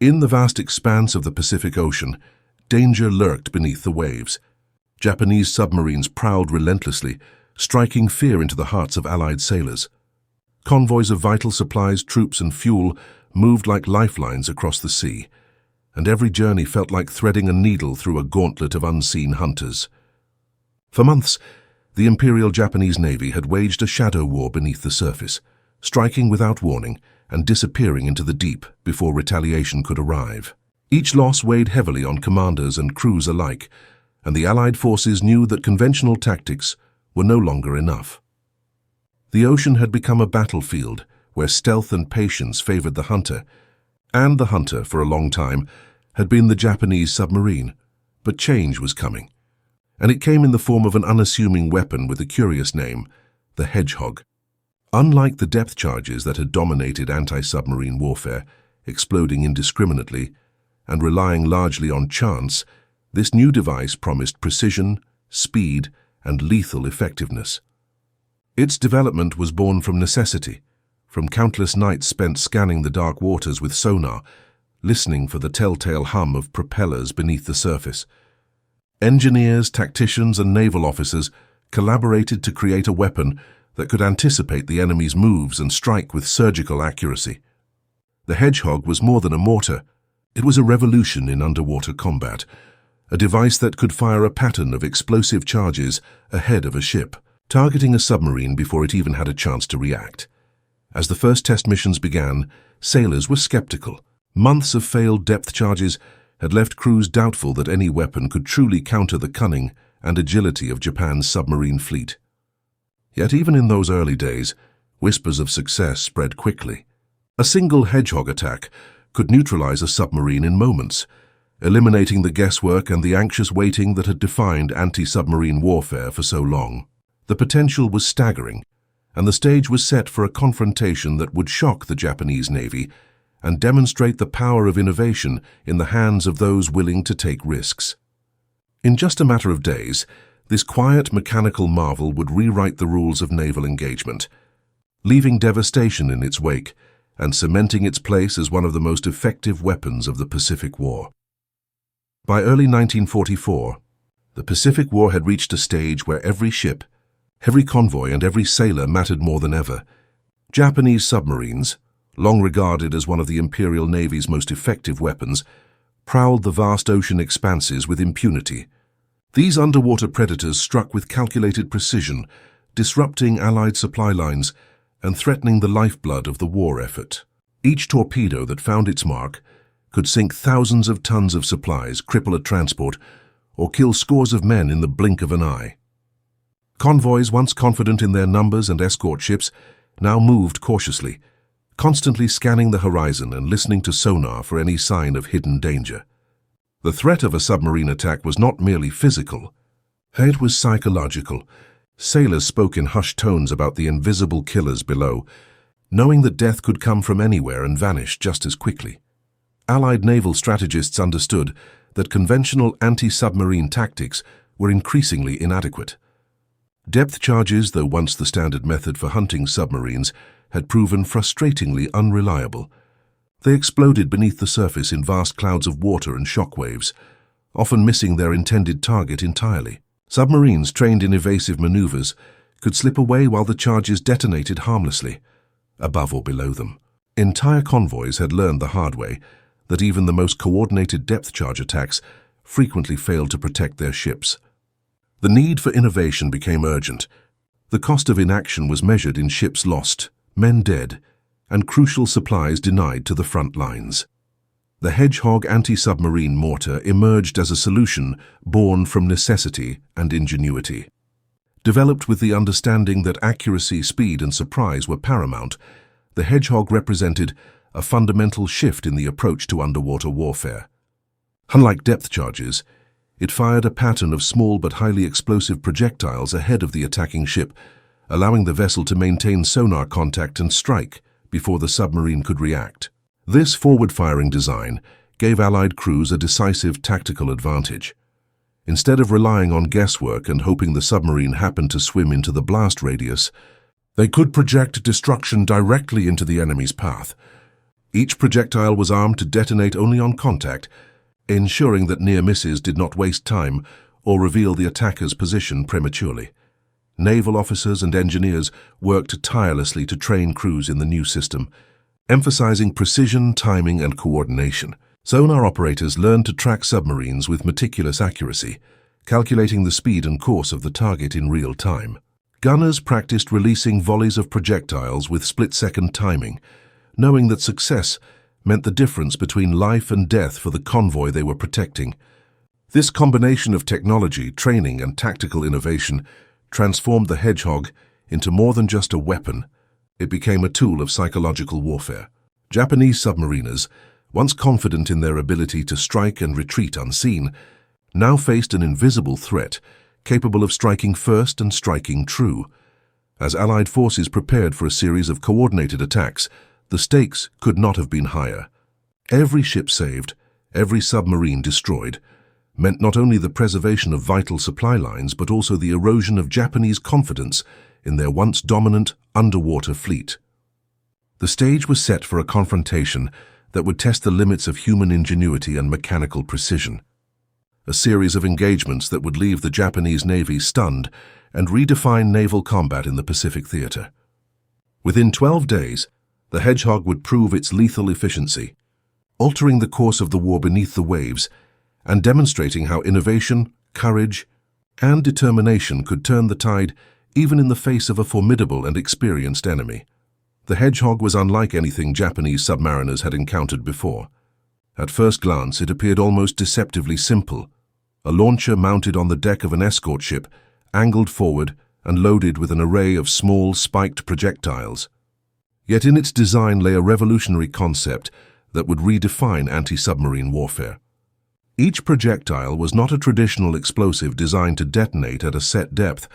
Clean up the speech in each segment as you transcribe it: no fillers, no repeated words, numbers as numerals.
In the vast expanse of the Pacific Ocean, danger lurked beneath the waves. Japanese submarines prowled relentlessly, striking fear into the hearts of Allied sailors. Convoys of vital supplies, troops, and fuel moved like lifelines across the sea, and every journey felt like threading a needle through a gauntlet of unseen hunters. For months, the Imperial Japanese Navy had waged a shadow war beneath the surface, striking without warning and disappearing into the deep before retaliation could arrive. Each loss weighed heavily on commanders and crews alike, and the Allied forces knew that conventional tactics were no longer enough. The ocean had become a battlefield where stealth and patience favored the hunter, and the hunter, for a long time, had been the Japanese submarine. But change was coming, and it came in the form of an unassuming weapon with a curious name, the Hedgehog. Unlike the depth charges that had dominated anti-submarine warfare, exploding indiscriminately and relying largely on chance, this new device promised precision, speed, and lethal effectiveness. Its development was born from necessity, from countless nights spent scanning the dark waters with sonar, listening for the telltale hum of propellers beneath the surface. Engineers, tacticians, and naval officers collaborated to create a weapon that could anticipate the enemy's moves and strike with surgical accuracy. The Hedgehog was more than a mortar. It was a revolution in underwater combat, a device that could fire a pattern of explosive charges ahead of a ship, targeting a submarine before it even had a chance to react. As the first test missions began, sailors were skeptical. Months of failed depth charges had left crews doubtful that any weapon could truly counter the cunning and agility of Japan's submarine fleet. Yet even in those early days, whispers of success spread quickly. A single Hedgehog attack could neutralize a submarine in moments, eliminating the guesswork and the anxious waiting that had defined anti-submarine warfare for so long. The potential was staggering, and the stage was set for a confrontation that would shock the Japanese Navy and demonstrate the power of innovation in the hands of those willing to take risks. In just a matter of days, this quiet mechanical marvel would rewrite the rules of naval engagement, leaving devastation in its wake and cementing its place as one of the most effective weapons of the Pacific War. By early 1944, the Pacific War had reached a stage where every ship, every convoy, and every sailor mattered more than ever. Japanese submarines, long regarded as one of the Imperial Navy's most effective weapons, prowled the vast ocean expanses with impunity. These underwater predators struck with calculated precision, disrupting Allied supply lines and threatening the lifeblood of the war effort. Each torpedo that found its mark could sink thousands of tons of supplies, cripple a transport, or kill scores of men in the blink of an eye. Convoys, once confident in their numbers and escort ships, now moved cautiously, constantly scanning the horizon and listening to sonar for any sign of hidden danger. The threat of a submarine attack was not merely physical, it was psychological. Sailors spoke in hushed tones about the invisible killers below, knowing that death could come from anywhere and vanish just as quickly. Allied naval strategists understood that conventional anti-submarine tactics were increasingly inadequate. Depth charges, though once the standard method for hunting submarines, had proven frustratingly unreliable. They exploded beneath the surface in vast clouds of water and shock waves, often missing their intended target entirely. Submarines trained in evasive maneuvers could slip away while the charges detonated harmlessly, above or below them. Entire convoys had learned the hard way that even the most coordinated depth charge attacks frequently failed to protect their ships. The need for innovation became urgent. The cost of inaction was measured in ships lost, men dead, and crucial supplies denied to the front lines. The Hedgehog anti-submarine mortar emerged as a solution born from necessity and ingenuity. Developed with the understanding that accuracy, speed, and surprise were paramount, the Hedgehog represented a fundamental shift in the approach to underwater warfare. Unlike depth charges, it fired a pattern of small but highly explosive projectiles ahead of the attacking ship, allowing the vessel to maintain sonar contact and strike before the submarine could react. This forward-firing design gave Allied crews a decisive tactical advantage. Instead of relying on guesswork and hoping the submarine happened to swim into the blast radius, they could project destruction directly into the enemy's path. Each projectile was armed to detonate only on contact, ensuring that near misses did not waste time or reveal the attacker's position prematurely. Naval officers and engineers worked tirelessly to train crews in the new system, emphasizing precision, timing, and coordination. Sonar operators learned to track submarines with meticulous accuracy, calculating the speed and course of the target in real time. Gunners practiced releasing volleys of projectiles with split-second timing, knowing that success meant the difference between life and death for the convoy they were protecting. This combination of technology, training, and tactical innovation transformed the Hedgehog into more than just a weapon. It became a tool of psychological warfare. Japanese submariners, once confident in their ability to strike and retreat unseen, now faced an invisible threat capable of striking first and striking true. As Allied forces prepared for a series of coordinated attacks, the stakes could not have been higher. Every ship saved, every submarine destroyed, meant not only the preservation of vital supply lines but also the erosion of Japanese confidence in their once dominant underwater fleet. The stage was set for a confrontation that would test the limits of human ingenuity and mechanical precision. A series of engagements that would leave the Japanese Navy stunned and redefine naval combat in the Pacific theater. Within 12 days, the Hedgehog would prove its lethal efficiency, altering the course of the war beneath the waves and demonstrating how innovation, courage, and determination could turn the tide even in the face of a formidable and experienced enemy. The Hedgehog was unlike anything Japanese submariners had encountered before. At first glance, it appeared almost deceptively simple. A launcher mounted on the deck of an escort ship, angled forward and loaded with an array of small, spiked projectiles. Yet in its design lay a revolutionary concept that would redefine anti-submarine warfare. Each projectile was not a traditional explosive designed to detonate at a set depth,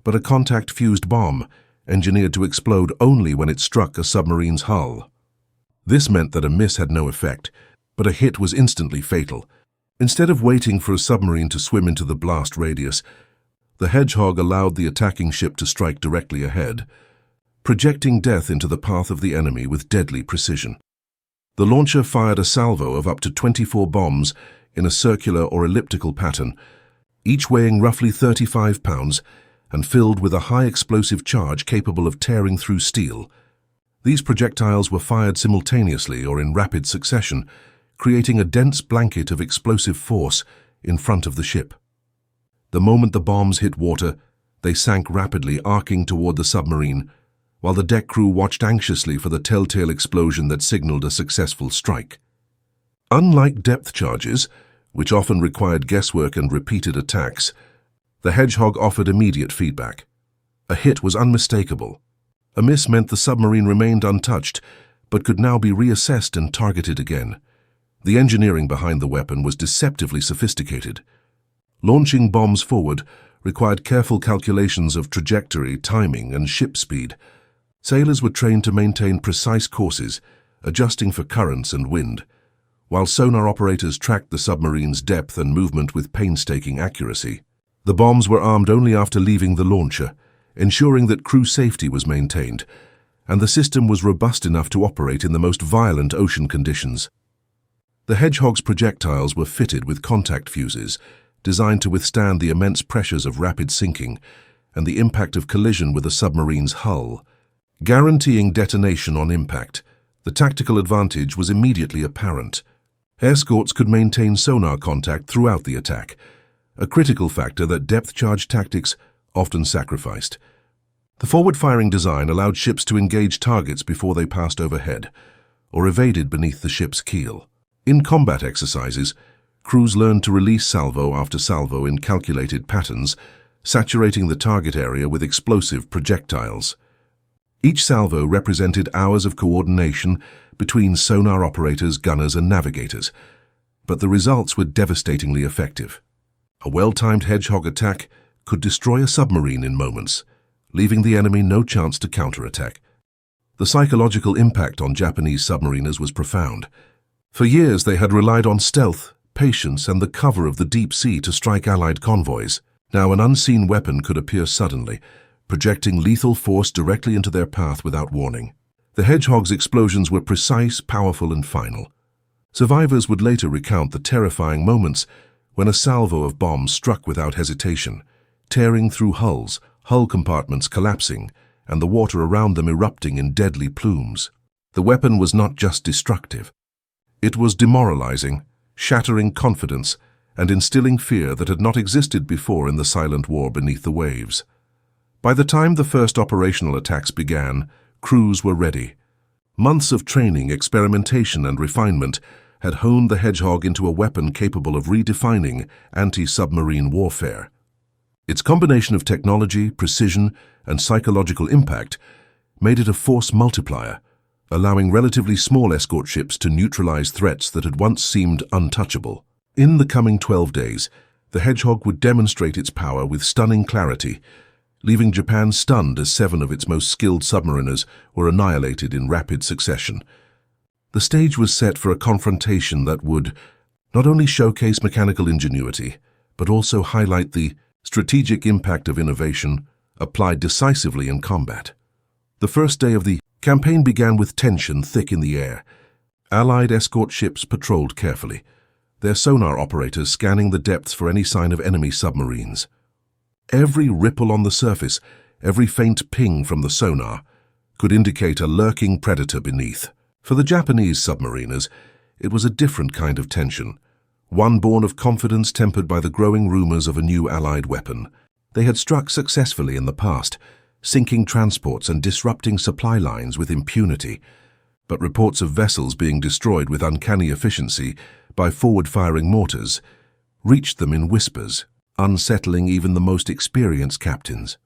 but a contact-fused bomb engineered to explode only when it struck a submarine's hull. This meant that a miss had no effect, but a hit was instantly fatal. Instead of waiting for a submarine to swim into the blast radius, the Hedgehog allowed the attacking ship to strike directly ahead, projecting death into the path of the enemy with deadly precision. The launcher fired a salvo of up to 24 bombs in a circular or elliptical pattern, each weighing roughly 35 pounds and filled with a high explosive charge capable of tearing through steel. These projectiles were fired simultaneously or in rapid succession, creating a dense blanket of explosive force in front of the ship. The moment the bombs hit water, they sank rapidly, arcing toward the submarine, while the deck crew watched anxiously for the telltale explosion that signaled a successful strike. Unlike depth charges, which often required guesswork and repeated attacks, the Hedgehog offered immediate feedback. A hit was unmistakable. A miss meant the submarine remained untouched, but could now be reassessed and targeted again. The engineering behind the weapon was deceptively sophisticated. Launching bombs forward required careful calculations of trajectory, timing, and ship speed. Sailors were trained to maintain precise courses, adjusting for currents and wind, while sonar operators tracked the submarine's depth and movement with painstaking accuracy. The bombs were armed only after leaving the launcher, ensuring that crew safety was maintained, and the system was robust enough to operate in the most violent ocean conditions. The Hedgehog's projectiles were fitted with contact fuses, designed to withstand the immense pressures of rapid sinking and the impact of collision with a submarine's hull. Guaranteeing detonation on impact, the tactical advantage was immediately apparent. Escorts could maintain sonar contact throughout the attack, a critical factor that depth-charge tactics often sacrificed. The forward-firing design allowed ships to engage targets before they passed overhead or evaded beneath the ship's keel. In combat exercises, crews learned to release salvo after salvo in calculated patterns, saturating the target area with explosive projectiles. Each salvo represented hours of coordination between sonar operators, gunners, and navigators, but the results were devastatingly effective. A well-timed Hedgehog attack could destroy a submarine in moments, leaving the enemy no chance to counterattack. The psychological impact on Japanese submariners was profound. For years they had relied on stealth, patience, and the cover of the deep sea to strike Allied convoys. Now an unseen weapon could appear suddenly, projecting lethal force directly into their path without warning. The Hedgehog's explosions were precise, powerful, and final. Survivors would later recount the terrifying moments when a salvo of bombs struck without hesitation, tearing through hulls, hull compartments collapsing, and the water around them erupting in deadly plumes. The weapon was not just destructive. It was demoralizing, shattering confidence, and instilling fear that had not existed before in the silent war beneath the waves. By the time the first operational attacks began, crews were ready. Months of training, experimentation, and refinement had honed the Hedgehog into a weapon capable of redefining anti-submarine warfare. Its combination of technology, precision, and psychological impact made it a force multiplier, allowing relatively small escort ships to neutralize threats that had once seemed untouchable. In the coming 12 days, the Hedgehog would demonstrate its power with stunning clarity, leaving Japan stunned as 7 of its most skilled submariners were annihilated in rapid succession. The stage was set for a confrontation that would not only showcase mechanical ingenuity, but also highlight the strategic impact of innovation applied decisively in combat. The first day of the campaign began with tension thick in the air. Allied escort ships patrolled carefully, their sonar operators scanning the depths for any sign of enemy submarines. Every ripple on the surface, every faint ping from the sonar, could indicate a lurking predator beneath. For the Japanese submariners, it was a different kind of tension, one born of confidence tempered by the growing rumors of a new Allied weapon. They had struck successfully in the past, sinking transports and disrupting supply lines with impunity, but reports of vessels being destroyed with uncanny efficiency by forward-firing mortars reached them in whispers, unsettling even the most experienced captains.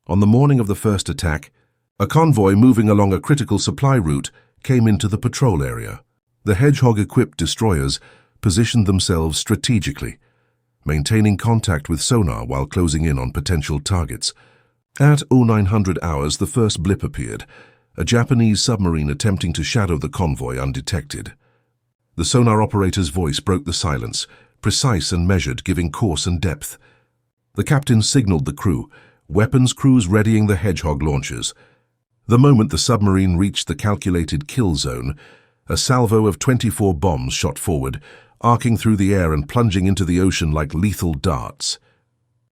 On the morning of the first attack, a convoy moving along a critical supply route came into the patrol area. The Hedgehog-equipped destroyers positioned themselves strategically, maintaining contact with sonar while closing in on potential targets. At 0900 hours, the first blip appeared, a Japanese submarine attempting to shadow the convoy undetected. The sonar operator's voice broke the silence, precise and measured, giving course and depth. The captain signaled the crew, weapons crews readying the Hedgehog launchers. The moment the submarine reached the calculated kill zone, a salvo of 24 bombs shot forward, arcing through the air and plunging into the ocean like lethal darts.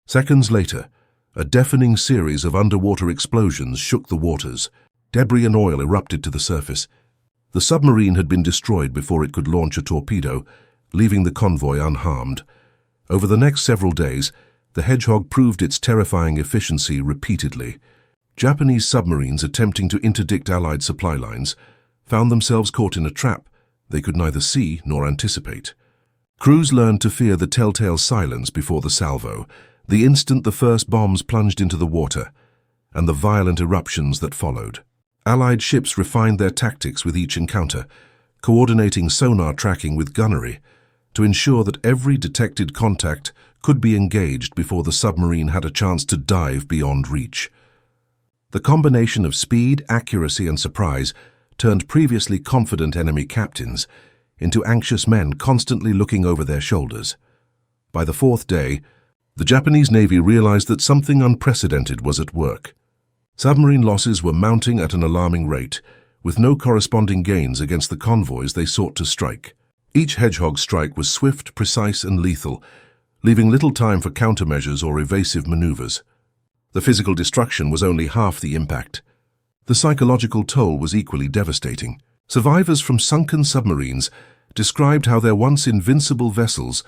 Seconds later, a deafening series of underwater explosions shook the waters. Debris and oil erupted to the surface. The submarine had been destroyed before it could launch a torpedo, leaving the convoy unharmed. Over the next several days, the Hedgehog proved its terrifying efficiency repeatedly. Japanese submarines attempting to interdict Allied supply lines found themselves caught in a trap they could neither see nor anticipate. Crews learned to fear the telltale silence before the salvo, the instant the first bombs plunged into the water, and the violent eruptions that followed. Allied ships refined their tactics with each encounter, coordinating sonar tracking with gunnery to ensure that every detected contact could be engaged before the submarine had a chance to dive beyond reach. The combination of speed, accuracy, and surprise turned previously confident enemy captains into anxious men constantly looking over their shoulders. By the 4th day, the Japanese Navy realized that something unprecedented was at work. Submarine losses were mounting at an alarming rate, with no corresponding gains against the convoys they sought to strike. Each Hedgehog strike was swift, precise, and lethal, leaving little time for countermeasures or evasive maneuvers. The physical destruction was only half the impact. The psychological toll was equally devastating. Survivors from sunken submarines described how their once invincible vessels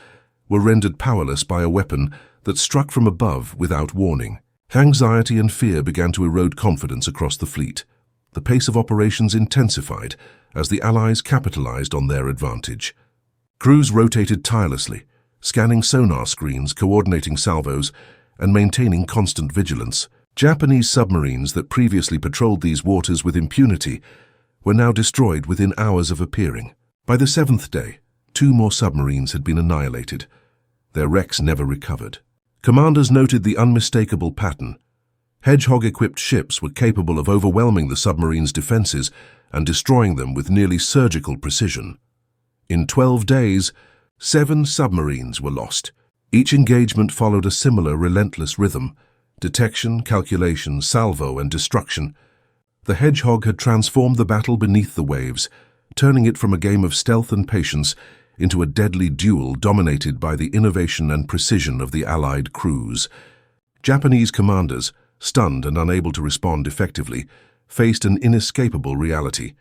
were rendered powerless by a weapon that struck from above without warning. Anxiety and fear began to erode confidence across the fleet. The pace of operations intensified as the Allies capitalized on their advantage. Crews rotated tirelessly, scanning sonar screens, coordinating salvos, and maintaining constant vigilance. Japanese submarines that previously patrolled these waters with impunity were now destroyed within hours of appearing. By the 7th day, 2 more submarines had been annihilated, their wrecks never recovered. Commanders noted the unmistakable pattern. Hedgehog-equipped ships were capable of overwhelming the submarine's defenses and destroying them with nearly surgical precision. In 12 days, 7 submarines were lost. Each engagement followed a similar relentless rhythm: detection, calculation, salvo, and destruction. The Hedgehog had transformed the battle beneath the waves, turning it from a game of stealth and patience into a deadly duel dominated by the innovation and precision of the Allied crews. Japanese commanders, stunned and unable to respond effectively, faced an inescapable reality.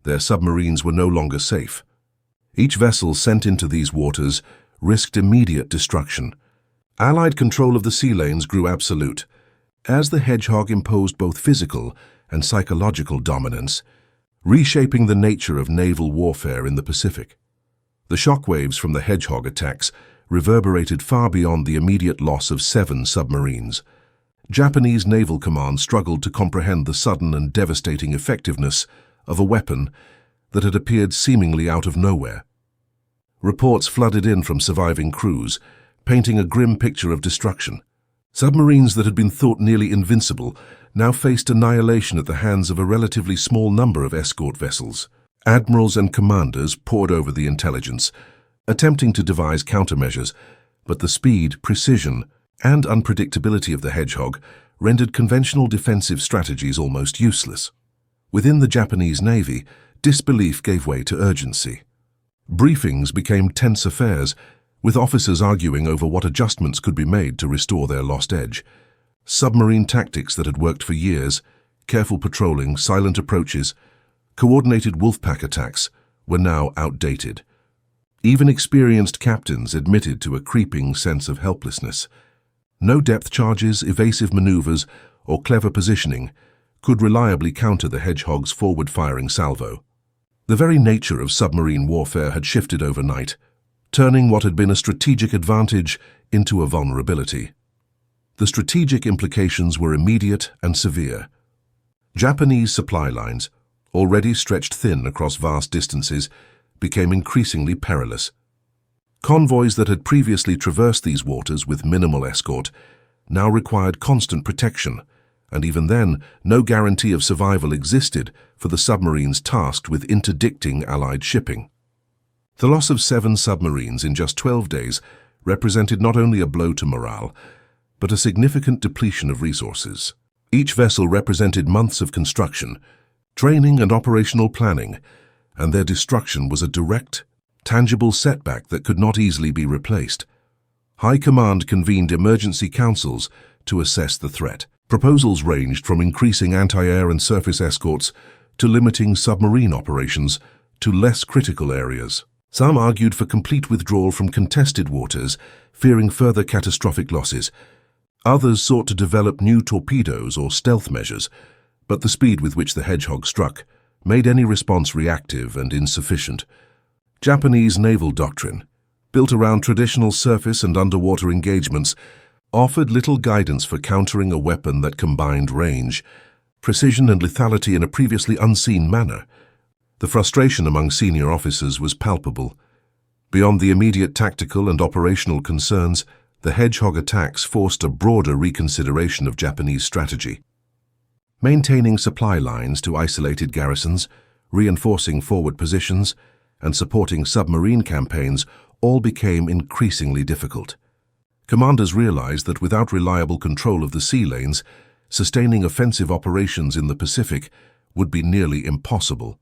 Their submarines were no longer safe. Each vessel sent into these waters risked immediate destruction. Allied control of the sea lanes grew absolute, as the Hedgehog imposed both physical and psychological dominance, reshaping the nature of naval warfare in the Pacific. The shockwaves from the Hedgehog attacks reverberated far beyond the immediate loss of 7 submarines. Japanese naval command struggled to comprehend the sudden and devastating effectiveness of a weapon that had appeared seemingly out of nowhere. Reports flooded in from surviving crews, painting a grim picture of destruction. Submarines that had been thought nearly invincible now faced annihilation at the hands of a relatively small number of escort vessels. Admirals and commanders pored over the intelligence, attempting to devise countermeasures, but the speed, precision, and unpredictability of the Hedgehog rendered conventional defensive strategies almost useless. Within the Japanese Navy, disbelief gave way to urgency. Briefings became tense affairs, with officers arguing over what adjustments could be made to restore their lost edge. Submarine tactics that had worked for years, careful patrolling, silent approaches, coordinated wolfpack attacks, were now outdated. Even experienced captains admitted to a creeping sense of helplessness. No depth charges, evasive maneuvers, or clever positioning could reliably counter the Hedgehog's forward-firing salvo. The very nature of submarine warfare had shifted overnight, turning what had been a strategic advantage into a vulnerability. The strategic implications were immediate and severe. Japanese supply lines, already stretched thin across vast distances, became increasingly perilous. Convoys that had previously traversed these waters with minimal escort now required constant protection, and even then, no guarantee of survival existed for the submarines tasked with interdicting Allied shipping. The loss of 7 submarines in just 12 days represented not only a blow to morale, but a significant depletion of resources. Each vessel represented months of construction, training and operational planning, and their destruction was a direct, tangible setback that could not easily be replaced. High Command convened emergency councils to assess the threat. Proposals ranged from increasing anti-air and surface escorts to limiting submarine operations to less critical areas. Some argued for complete withdrawal from contested waters, fearing further catastrophic losses. Others sought to develop new torpedoes or stealth measures, but the speed with which the Hedgehog struck made any response reactive and insufficient. Japanese naval doctrine, built around traditional surface and underwater engagements, offered little guidance for countering a weapon that combined range, precision and lethality in a previously unseen manner. The frustration among senior officers was palpable. Beyond the immediate tactical and operational concerns, the Hedgehog attacks forced a broader reconsideration of Japanese strategy. Maintaining supply lines to isolated garrisons, reinforcing forward positions, and supporting submarine campaigns all became increasingly difficult. Commanders realized that without reliable control of the sea lanes, sustaining offensive operations in the Pacific would be nearly impossible.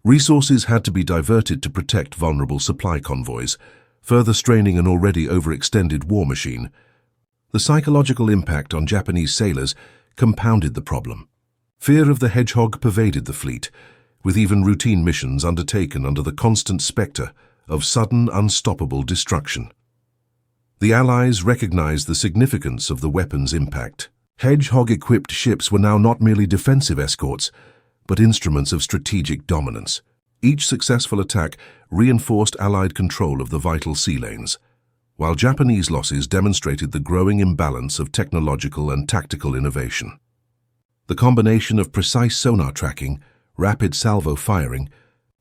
Resources had to be diverted to protect vulnerable supply convoys, further straining an already overextended war machine. The psychological impact on Japanese sailors compounded the problem. Fear of the Hedgehog pervaded the fleet, with even routine missions undertaken under the constant specter of sudden, unstoppable destruction. The Allies recognized the significance of the weapon's impact. Hedgehog-equipped ships were now not merely defensive escorts, but instruments of strategic dominance. Each successful attack reinforced Allied control of the vital sea lanes, while Japanese losses demonstrated the growing imbalance of technological and tactical innovation. The combination of precise sonar tracking, rapid salvo firing,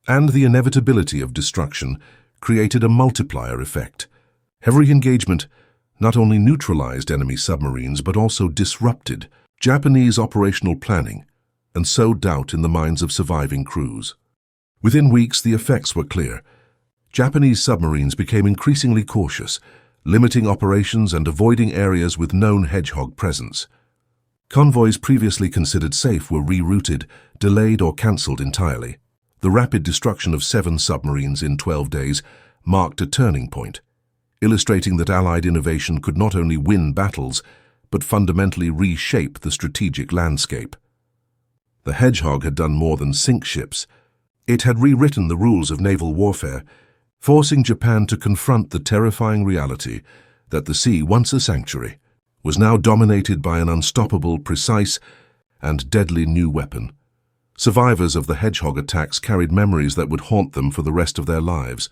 and the inevitability of destruction created a multiplier effect. Every engagement not only neutralized enemy submarines but also disrupted Japanese operational planning and sowed doubt in the minds of surviving crews. Within weeks, the effects were clear. Japanese submarines became increasingly cautious, limiting operations and avoiding areas with known Hedgehog presence. Convoys previously considered safe were rerouted, delayed or cancelled entirely. The rapid destruction of 7 submarines in 12 days marked a turning point, illustrating that Allied innovation could not only win battles, but fundamentally reshape the strategic landscape. The Hedgehog had done more than sink ships. It had rewritten the rules of naval warfare, forcing Japan to confront the terrifying reality that the sea, once a sanctuary, was now dominated by an unstoppable, precise, and deadly new weapon. Survivors of the Hedgehog attacks carried memories that would haunt them for the rest of their lives.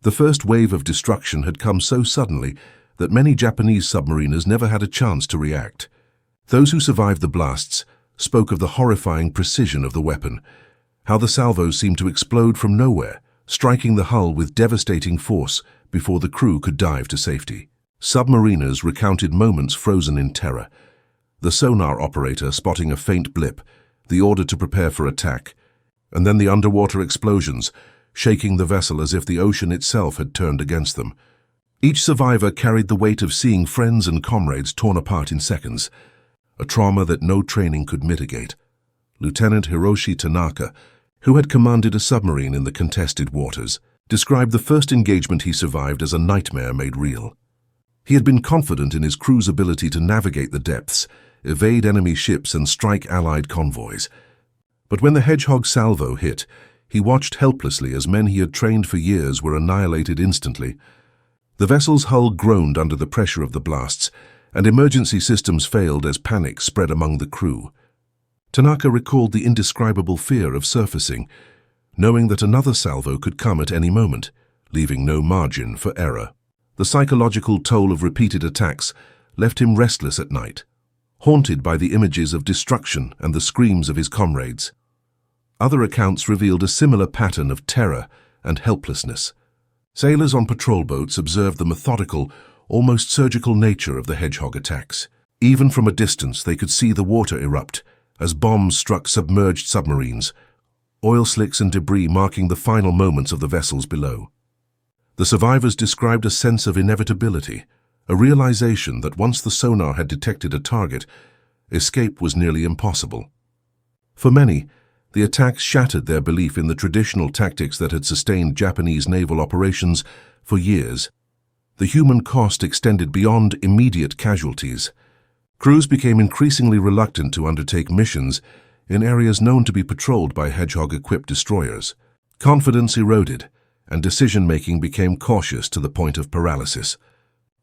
The first wave of destruction had come so suddenly that many Japanese submariners never had a chance to react. Those who survived the blasts spoke of the horrifying precision of the weapon, how the salvos seemed to explode from nowhere, striking the hull with devastating force before the crew could dive to safety. Submariners recounted moments frozen in terror. The sonar operator spotting a faint blip, the order to prepare for attack, and then the underwater explosions, shaking the vessel as if the ocean itself had turned against them. Each survivor carried the weight of seeing friends and comrades torn apart in seconds, a trauma that no training could mitigate. Lieutenant Hiroshi Tanaka, who had commanded a submarine in the contested waters, described the first engagement he survived as a nightmare made real. He had been confident in his crew's ability to navigate the depths, evade enemy ships and strike Allied convoys. But when the Hedgehog salvo hit, he watched helplessly as men he had trained for years were annihilated instantly. The vessel's hull groaned under the pressure of the blasts, and emergency systems failed as panic spread among the crew. Tanaka recalled the indescribable fear of surfacing, knowing that another salvo could come at any moment, leaving no margin for error. The psychological toll of repeated attacks left him restless at night, haunted by the images of destruction and the screams of his comrades. Other accounts revealed a similar pattern of terror and helplessness. Sailors on patrol boats observed the methodical, almost surgical nature of the Hedgehog attacks. Even from a distance, they could see the water erupt as bombs struck submerged submarines, oil slicks and debris marking the final moments of the vessels below. The survivors described a sense of inevitability, a realization that once the sonar had detected a target, escape was nearly impossible. For many, the attacks shattered their belief in the traditional tactics that had sustained Japanese naval operations for years. The human cost extended beyond immediate casualties. Crews became increasingly reluctant to undertake missions in areas known to be patrolled by Hedgehog-equipped destroyers. Confidence eroded, and decision-making became cautious to the point of paralysis.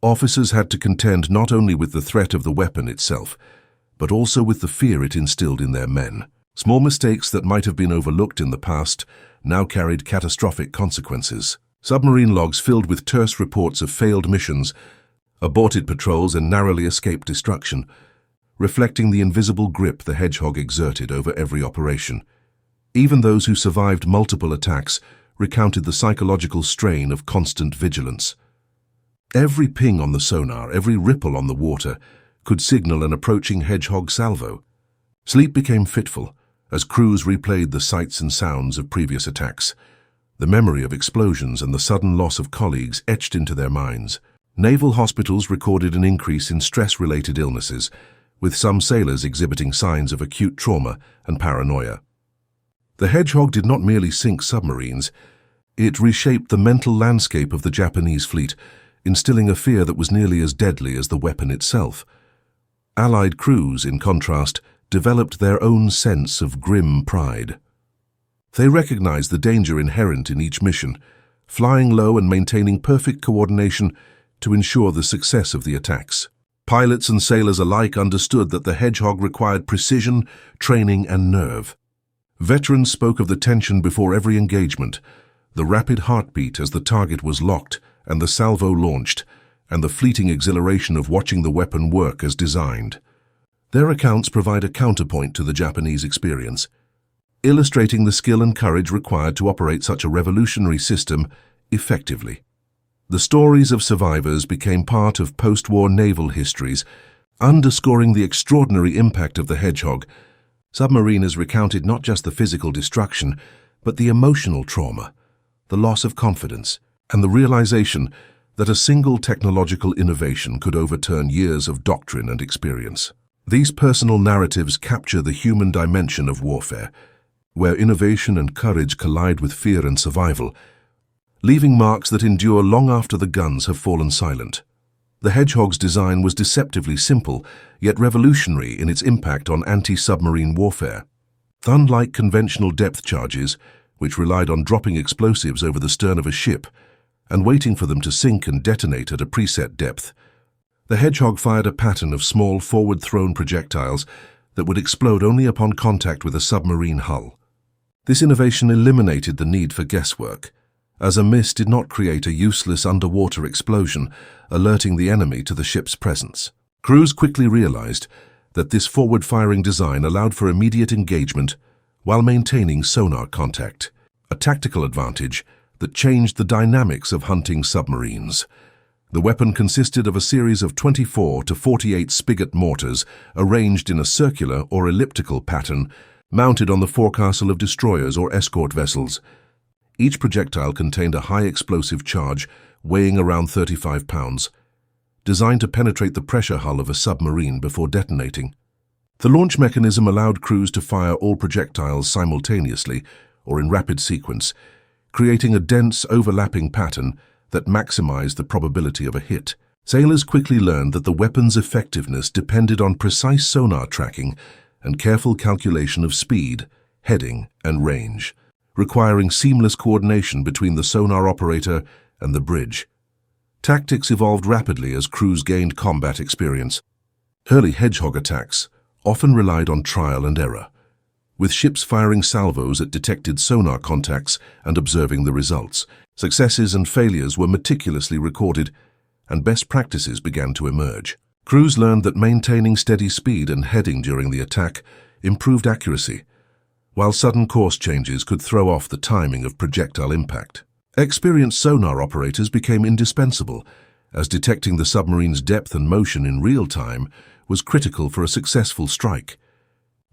Officers had to contend not only with the threat of the weapon itself, but also with the fear it instilled in their men. Small mistakes that might have been overlooked in the past now carried catastrophic consequences. Submarine logs filled with terse reports of failed missions, aborted patrols and narrowly escaped destruction, reflecting the invisible grip the Hedgehog exerted over every operation. Even those who survived multiple attacks recounted the psychological strain of constant vigilance. Every ping on the sonar, every ripple on the water, could signal an approaching Hedgehog salvo. Sleep became fitful as crews replayed the sights and sounds of previous attacks. The memory of explosions and the sudden loss of colleagues etched into their minds. Naval hospitals recorded an increase in stress-related illnesses, with some sailors exhibiting signs of acute trauma and paranoia. The Hedgehog did not merely sink submarines, it reshaped the mental landscape of the Japanese fleet, instilling a fear that was nearly as deadly as the weapon itself. Allied crews, in contrast, developed their own sense of grim pride. They recognized the danger inherent in each mission, flying low and maintaining perfect coordination to ensure the success of the attacks. Pilots and sailors alike understood that the Hedgehog required precision, training, and nerve. Veterans spoke of the tension before every engagement, the rapid heartbeat as the target was locked and the salvo launched, and the fleeting exhilaration of watching the weapon work as designed. Their accounts provide a counterpoint to the Japanese experience, illustrating the skill and courage required to operate such a revolutionary system effectively. The stories of survivors became part of post-war naval histories, underscoring the extraordinary impact of the Hedgehog. Submariners recounted not just the physical destruction, but the emotional trauma, the loss of confidence, and the realization that a single technological innovation could overturn years of doctrine and experience. These personal narratives capture the human dimension of warfare, where innovation and courage collide with fear and survival, leaving marks that endure long after the guns have fallen silent. The Hedgehog's design was deceptively simple, yet revolutionary in its impact on anti-submarine warfare. Unlike conventional depth charges, which relied on dropping explosives over the stern of a ship and waiting for them to sink and detonate at a preset depth, the Hedgehog fired a pattern of small forward-thrown projectiles that would explode only upon contact with a submarine hull. This innovation eliminated the need for guesswork, as a miss did not create a useless underwater explosion, alerting the enemy to the ship's presence. Crews quickly realized that this forward-firing design allowed for immediate engagement while maintaining sonar contact, a tactical advantage that changed the dynamics of hunting submarines. The weapon consisted of a series of 24 to 48 spigot mortars arranged in a circular or elliptical pattern mounted on the forecastle of destroyers or escort vessels. Each projectile contained a high explosive charge weighing around 35 pounds, designed to penetrate the pressure hull of a submarine before detonating. The launch mechanism allowed crews to fire all projectiles simultaneously or in rapid sequence, creating a dense, overlapping pattern that maximized the probability of a hit. Sailors quickly learned that the weapon's effectiveness depended on precise sonar tracking and careful calculation of speed, heading, and range, requiring seamless coordination between the sonar operator and the bridge. Tactics evolved rapidly as crews gained combat experience. Early Hedgehog attacks often relied on trial and error, with ships firing salvos at detected sonar contacts and observing the results. Successes and failures were meticulously recorded, and best practices began to emerge. Crews learned that maintaining steady speed and heading during the attack improved accuracy, while sudden course changes could throw off the timing of projectile impact. Experienced sonar operators became indispensable, as detecting the submarine's depth and motion in real time was critical for a successful strike.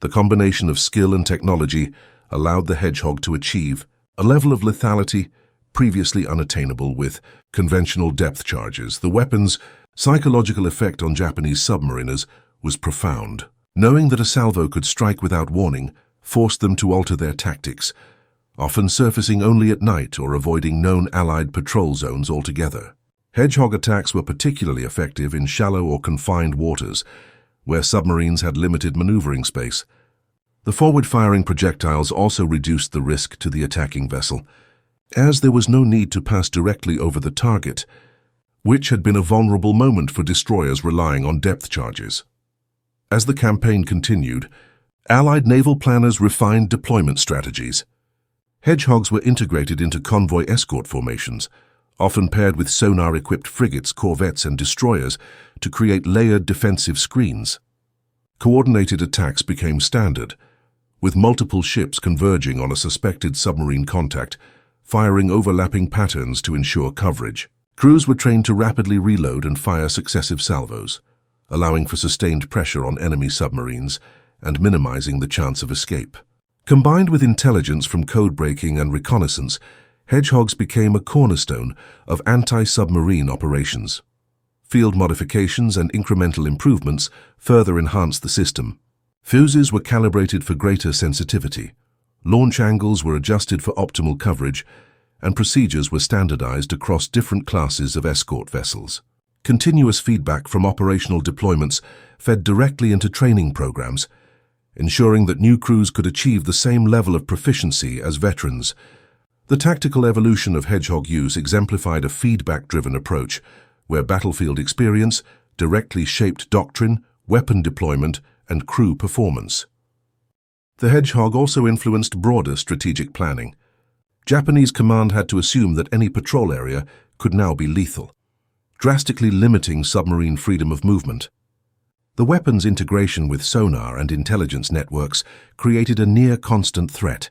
The combination of skill and technology allowed the Hedgehog to achieve a level of lethality previously unattainable with conventional depth charges. The weapon's psychological effect on Japanese submariners was profound. Knowing that a salvo could strike without warning forced them to alter their tactics, often surfacing only at night or avoiding known Allied patrol zones altogether. Hedgehog attacks were particularly effective in shallow or confined waters, where submarines had limited maneuvering space. The forward-firing projectiles also reduced the risk to the attacking vessel, as there was no need to pass directly over the target, which had been a vulnerable moment for destroyers relying on depth charges. As the campaign continued, Allied naval planners refined deployment strategies. Hedgehogs were integrated into convoy escort formations, often paired with sonar-equipped frigates, corvettes, and destroyers to create layered defensive screens. Coordinated attacks became standard, with multiple ships converging on a suspected submarine contact, firing overlapping patterns to ensure coverage. Crews were trained to rapidly reload and fire successive salvos, allowing for sustained pressure on enemy submarines and minimizing the chance of escape. Combined with intelligence from code-breaking and reconnaissance, Hedgehogs became a cornerstone of anti-submarine operations. Field modifications and incremental improvements further enhanced the system. Fuses were calibrated for greater sensitivity, launch angles were adjusted for optimal coverage, and procedures were standardized across different classes of escort vessels. Continuous feedback from operational deployments fed directly into training programs, ensuring that new crews could achieve the same level of proficiency as veterans. The tactical evolution of Hedgehog use exemplified a feedback-driven approach, where battlefield experience directly shaped doctrine, weapon deployment, and crew performance. The Hedgehog also influenced broader strategic planning. Japanese command had to assume that any patrol area could now be lethal, drastically limiting submarine freedom of movement. The weapon's integration with sonar and intelligence networks created a near-constant threat,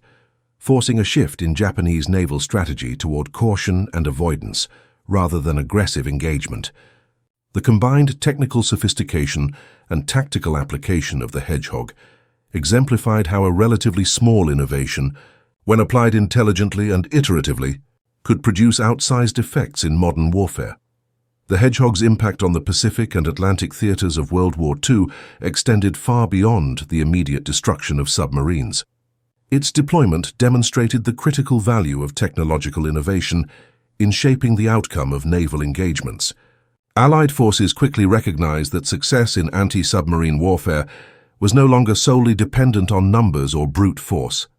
forcing a shift in Japanese naval strategy toward caution and avoidance rather than aggressive engagement. The combined technical sophistication and tactical application of the Hedgehog exemplified how a relatively small innovation, when applied intelligently and iteratively, could produce outsized effects in modern warfare. The Hedgehog's impact on the Pacific and Atlantic theaters of World War II extended far beyond the immediate destruction of submarines. Its deployment demonstrated the critical value of technological innovation in shaping the outcome of naval engagements. Allied forces quickly recognized that success in anti-submarine warfare was no longer solely dependent on numbers or brute force.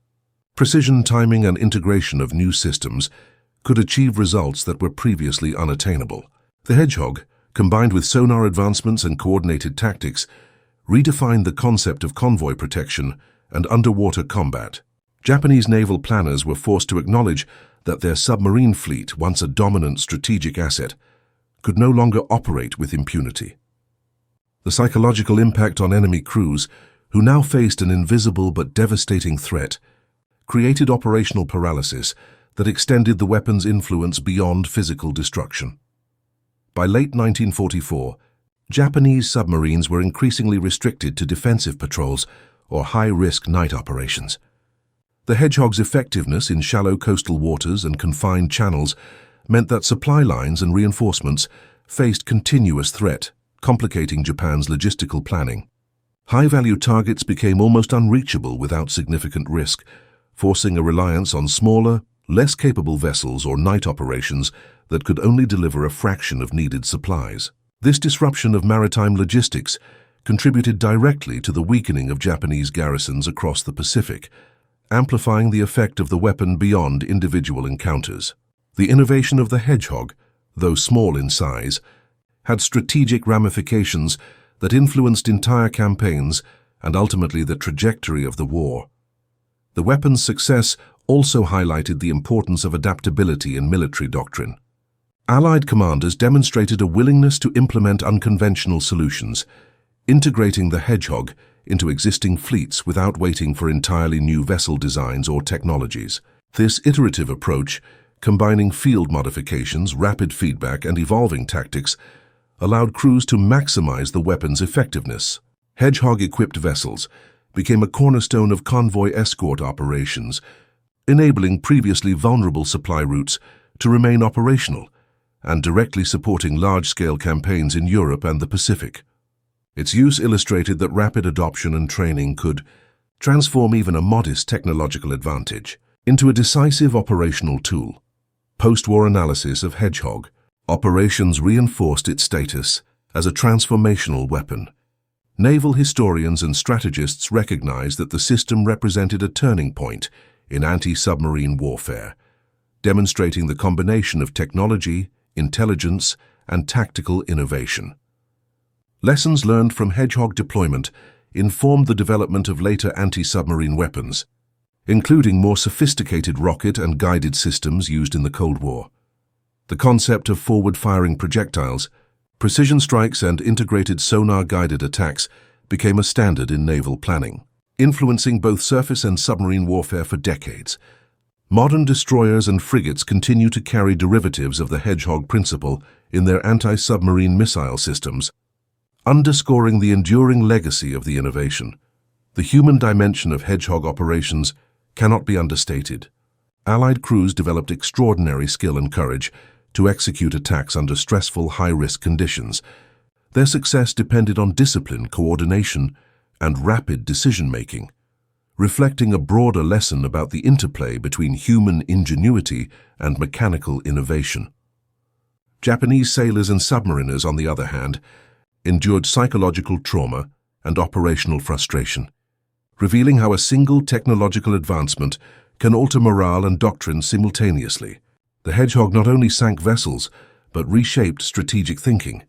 Precision timing and integration of new systems could achieve results that were previously unattainable. The Hedgehog, combined with sonar advancements and coordinated tactics, redefined the concept of convoy protection and underwater combat. Japanese naval planners were forced to acknowledge that their submarine fleet, once a dominant strategic asset, could no longer operate with impunity. The psychological impact on enemy crews, who now faced an invisible but devastating threat, created operational paralysis that extended the weapon's influence beyond physical destruction. By late 1944, Japanese submarines were increasingly restricted to defensive patrols or high-risk night operations. The Hedgehog's effectiveness in shallow coastal waters and confined channels meant that supply lines and reinforcements faced continuous threat, complicating Japan's logistical planning. High-value targets became almost unreachable without significant risk, forcing a reliance on smaller, less capable vessels or night operations that could only deliver a fraction of needed supplies. This disruption of maritime logistics contributed directly to the weakening of Japanese garrisons across the Pacific, amplifying the effect of the weapon beyond individual encounters. The innovation of the Hedgehog, though small in size, had strategic ramifications that influenced entire campaigns and ultimately the trajectory of the war. The weapon's success also highlighted the importance of adaptability in military doctrine. Allied commanders demonstrated a willingness to implement unconventional solutions, integrating the Hedgehog into existing fleets without waiting for entirely new vessel designs or technologies. This iterative approach, combining field modifications, rapid feedback, and evolving tactics, allowed crews to maximize the weapon's effectiveness. Hedgehog-equipped vessels became a cornerstone of convoy escort operations, enabling previously vulnerable supply routes to remain operational and directly supporting large-scale campaigns in Europe and the Pacific. Its use illustrated that rapid adoption and training could transform even a modest technological advantage into a decisive operational tool. Post-war analysis of Hedgehog operations reinforced its status as a transformational weapon. Naval historians and strategists recognized that the system represented a turning point in anti-submarine warfare, demonstrating the combination of technology, intelligence, and tactical innovation. Lessons learned from Hedgehog deployment informed the development of later anti-submarine weapons, including more sophisticated rocket and guided systems used in the Cold War. The concept of forward-firing projectiles, precision strikes, and integrated sonar-guided attacks became a standard in naval planning, influencing both surface and submarine warfare for decades. Modern destroyers and frigates continue to carry derivatives of the Hedgehog principle in their anti-submarine missile systems, underscoring the enduring legacy of the innovation. The human dimension of Hedgehog operations cannot be understated. Allied crews developed extraordinary skill and courage to execute attacks under stressful, high-risk conditions. Their success depended on discipline, coordination, and rapid decision-making, reflecting a broader lesson about the interplay between human ingenuity and mechanical innovation. Japanese sailors and submariners, on the other hand, endured psychological trauma and operational frustration, revealing how a single technological advancement can alter morale and doctrine simultaneously. The Hedgehog not only sank vessels, but reshaped strategic thinking,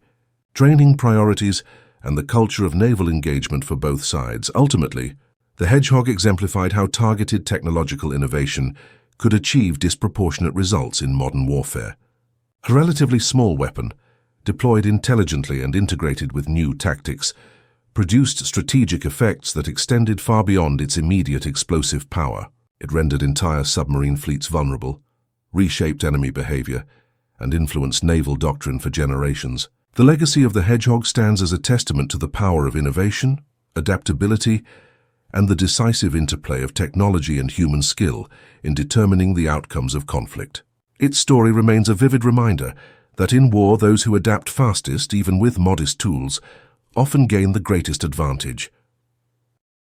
training priorities, and the culture of naval engagement for both sides. Ultimately, the Hedgehog exemplified how targeted technological innovation could achieve disproportionate results in modern warfare. A relatively small weapon, deployed intelligently and integrated with new tactics, produced strategic effects that extended far beyond its immediate explosive power. It rendered entire submarine fleets vulnerable, reshaped enemy behavior, and influenced naval doctrine for generations. The legacy of the Hedgehog stands as a testament to the power of innovation, adaptability, and the decisive interplay of technology and human skill in determining the outcomes of conflict. Its story remains a vivid reminder that in war those who adapt fastest, even with modest tools, often gain the greatest advantage.